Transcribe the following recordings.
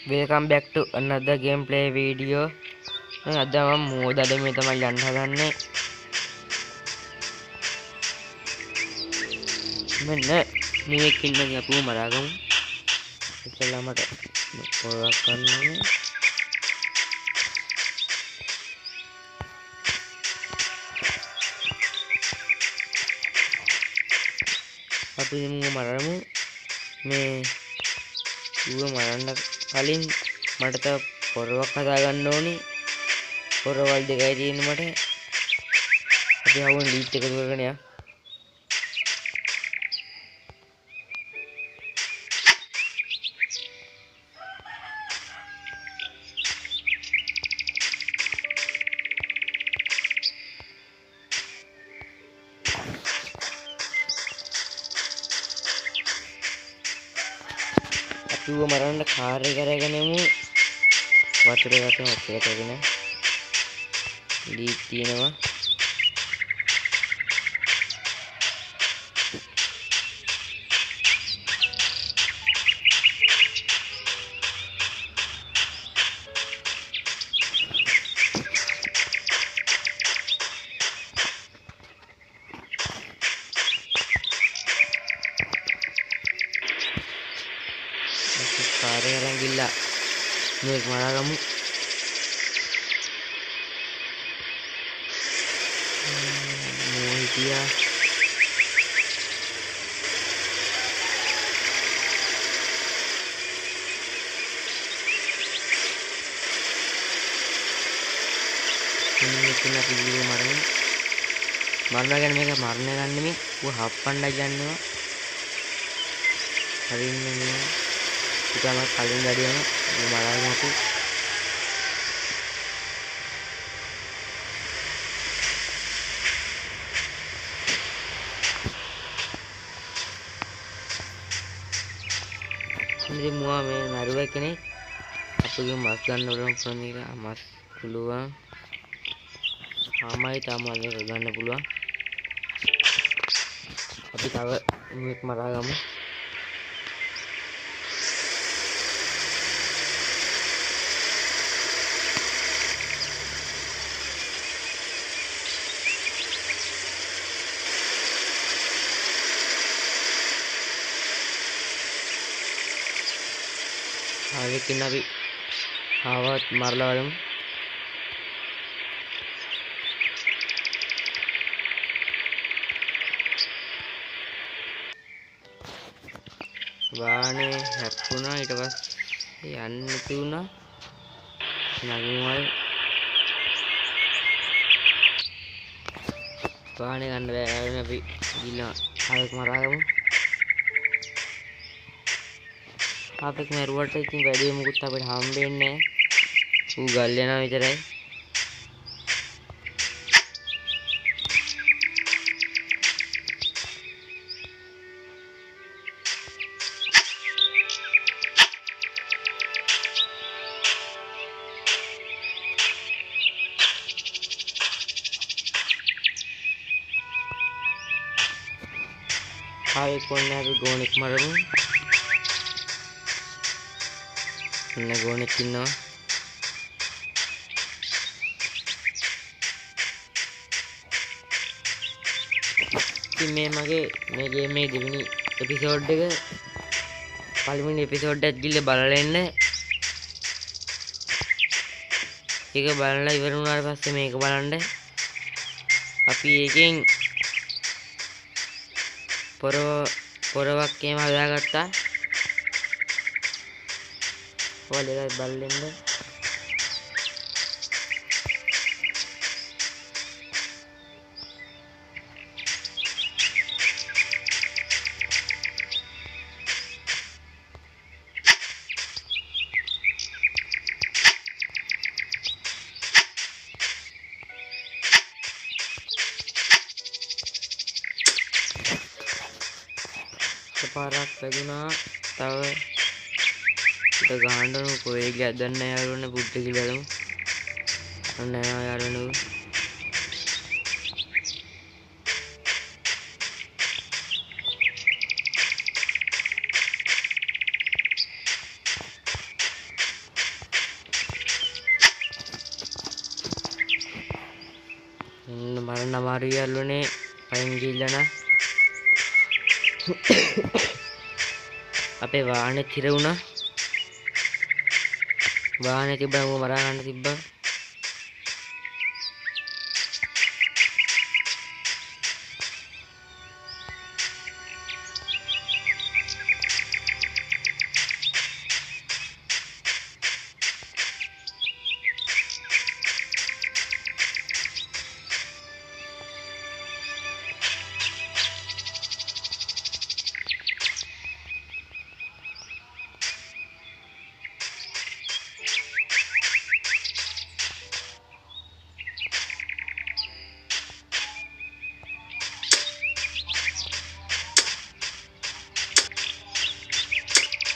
Welcome back to another gameplay video. අද මම මෝදඩමේ තමයි යන්න හදන්නේ. මෙන්න මේක ඉන්නේ අපුව මරාගමු. ඉස්සෙල්ලා මට පොරක් ගන්න ඕනේ. අපි මුව මරමු. මේ ඌව මරන්න කලින් මට තව පොරවක් හදා ගන්න ඕනේ. පොරවල් දෙකයි තියෙන්නේ මට. අපි ආවොත් ලීඩ් එක දුවගෙන යන්න. ඌව මරන්න කාර් එක අරගෙන යමු. වතුර ගන්න ලීඩ් තියෙනවා. කාර් එක අරන් ගිහලා මේක මරාගමු. මොහිටියා මේක අපි විදිහේ මරන්නේ. මරනවා කියන්නේ මේක මරණ ගන්න නෙමෙයි. ඌ හප්පන්නයි යන්නවා. හරින්නේ නේ. ඉතින් මම කලින් වැඩියම මරාගෙන අපි ඉතින් මුවා මේ මරුවා කෙනෙක් අපගේ මස් ගන්න ඕන ෆෝන් එක මස් පුළුවන්. ආමයි තමයි ගන්න පුළුවන්. අපි තව මේක මරාගමු. ආයෙකින් අපි ආවත් මරලා බලමු. වාහනේ හැප්පුණා. ඊට පස්සේ යන්න තියුණා. නගිනවල් වාහනේ ගන්න බෑ. අපි ගිහලා ආයෙත් මරාගමු. අපෙක් මරුවට ඉතින් වැඩි මොකුත් අපිට හම්බෙන්නේ නැහැ. ඌ ගල් යනවා විතරයි. ආයෙ කොන්නේ අපි ගෝනෙක් මරමු. ගෝනෙක් ඉන්නවා. ඉතින් මේ මගේ මේ ගේමේ දෙවෙනි එපිසෝඩ් එක පළවෙනි එපිසෝඩ් එකත් ගිහලා බලලා එන්න. ඒක බලලා ඉවර වුණාට පස්සේ මේක බලන්න. අපි එකෙන් පොරවක් එහෙම හදාගත්තා. ඔයාලා ඒකත් බලන්න. පාරක් වැදුනා. තව ඊට ගහන්න කොයි ගැදන්න යාළුවනේ පුට්ට කිලලමු. අන්න යනවා යාළුවනේ. මරන්න අමාරුයි යාළුවනේ. පයින් ගිහිල්ලා නම් අපේ වාහනේ තිර වුණා. වාහනේ තිබ්බම මරා ගන්න තිබ්බා.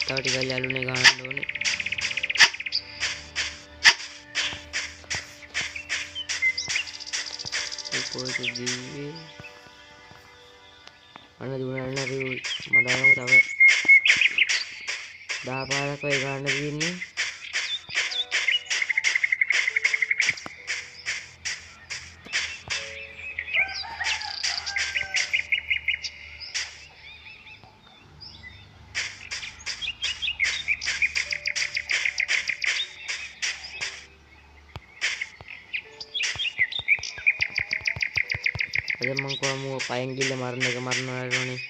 තව ටිකක් යාළුවනේ ගහන්න ඕනේ. කොහෙද ගියේ? අන්න දුන්නා නේද මඩාවම තව 10 15ක් වගේ ගන්න තියෙන්නේ. අද මං කොහොම පයින් ගිල්ල මරන එක මරනවා යාළුවනේ.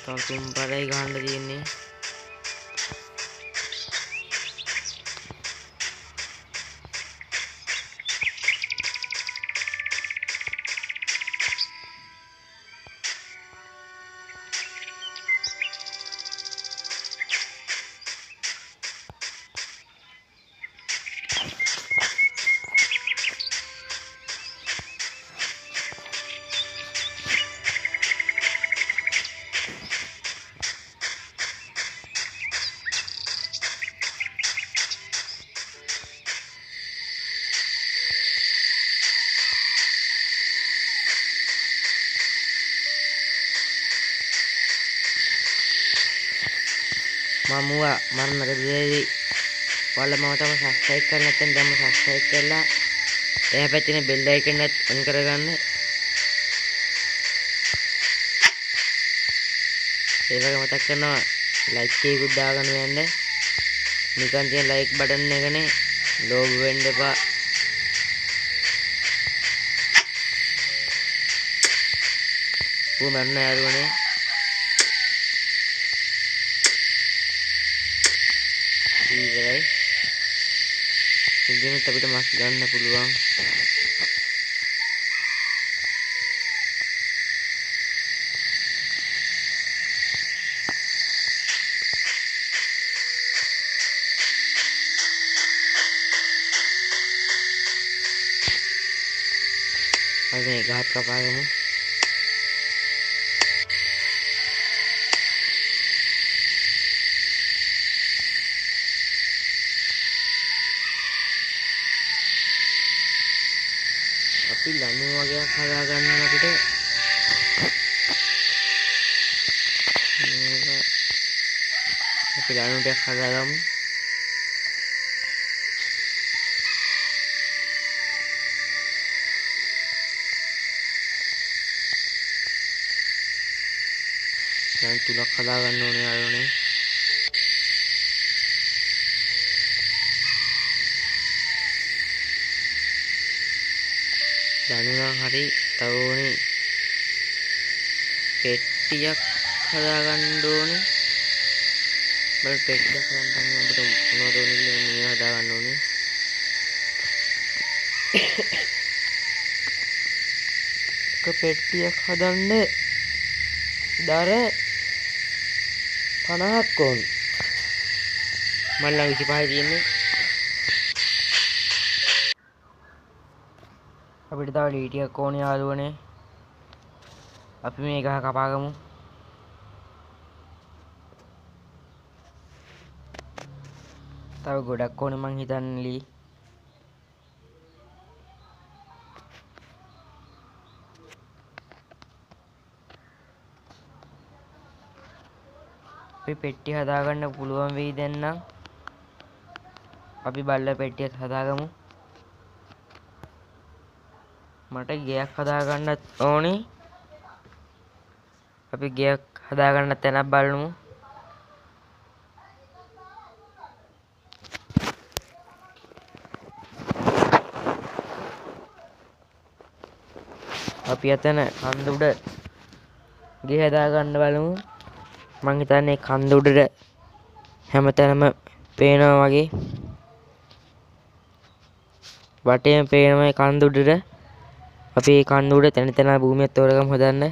තව 3 පාරයි ගහන්න තියෙන්නේ. මමුවා මරන්න දෙවි වල මම තමයි සබ්ස්ක්‍රයිබ් කරන්න නැත්නම් දැන්ම සබ්ස්ක්‍රයිබ් කරලා එහා පැත්තේ බෙල් අයිකන් එකත් ඔන් කරගන්න. ඒ වගේ මතක් කරනවා ලයික් එකකුත් දාගන්න යන්න. නිකන් තියෙන ලයික් බටන් එකනේ ලෝභ වෙන්න එපා. මරන්න යාළුවනේ. ඉතින් ඉතින් අපිට මස් ගන්න පුළුවන්. අනේ ගහක් කපාගමු. අපි ලණු වගේක් හදාගන්න අපිට මේක අපි ලණු ටිකක් හදාගමු. දැන් 3ක් හදාගන්න ඕනේ යාළුවනේ. දැනුණා හරි තව ඕනේ පෙට්ටියක් හදාගන්න ඕනේ. බල පෙට්ටියක් හදාගන්න අපිට මොනවද ඕනේ කියලා මේ හදාගන්න ඕනේ. එක පෙට්ටියක් හදන්න දර 50ක් ඕනේ. මල්ලා 25 තියෙන්නේ. අපිට තව ලීටියක් ඕනේ යාළුවනේ. අපි මේ ගහ කපාගමු. තව ගොඩක් ඕනේ මං හිතන්නේ ලී. අපි පෙට්ටි හදාගන්න පුළුවන් වෙයි දැන් නම් අපි බල්ල පෙට්ටියත් හදාගමු. මට ගෙයක් හදාගන්නත් ඕනේ. අපි ගෙයක් හදාගන්න තැනක් බලමු. අපි අතන කන්ද උඩ ගේ හදාගන්න බලමු. මං හිතන්නේ කන්ද උඩට හැමතැනම පේනවා වගේ. වටේම පේනවා කන්ද උඩට. අපි මේ කන්ද උඩ තැන තැන භූමියක් තෝරගමු හදන්න.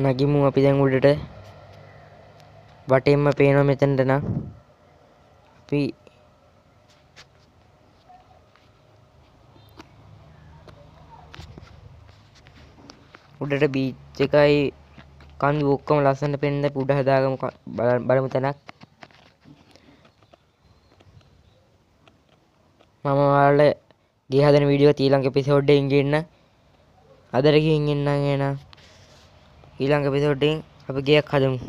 නගිමු අපි දැන් උඩට. වටේම පේනවා මෙතනට නම්. අපි උඩට බීච් එකයි කන්දු ඔක්කොම ලස්සනට පෙනෙන්න උඩ හදාගමු බලමු තැනක්. මම ඔයාලට ගේ හදන වීඩියෝ ඊළඟ එපිසෝඩ් එකකින් ගෙන්න. අදට ගිහින් එන්නම් එහෙනම්. ඊළඟ එපිසෝඩ් එකෙන් අපි ගෙයක් හදමු.